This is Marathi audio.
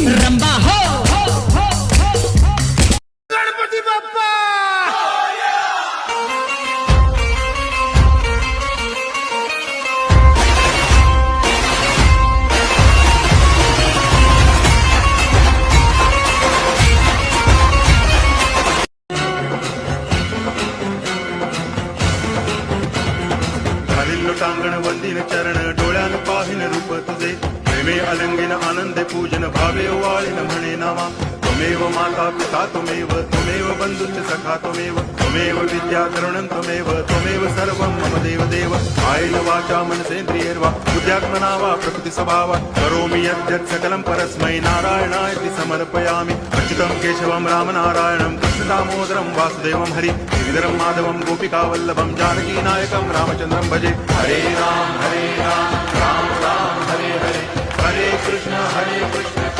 रंबा हो गणपती बाप्पा खालील लोटांगण वंदीन चरण डोळ्यान पाहिन रूप तुझे प्रेमे अलंगिन आनंदे पूजन भावे वाळीन म्हणे नामा त्वमेव माता पिता त्वमेव त्वमेव बंधुश्च सखा त्वमेव विद्या तरुणं त्वमेव सर्वं मम देव देव कायेन वाचा मनसेन्द्रियैर्वा बुद्ध्यात्मना वा प्रकृति स्वभावा करोमि यद्यत् सकलं परस्मै नारायणायति समर्पयामि अच्युतं केशवं रामनारायणं कृष्णदामोदरं वासुदेवं हरि गिरिधरं माधवं गोपिकावल्लभं जानकीनायकं रामचन्द्रं भजे हरे राम राम राम हरे हरे हरे कृष्ण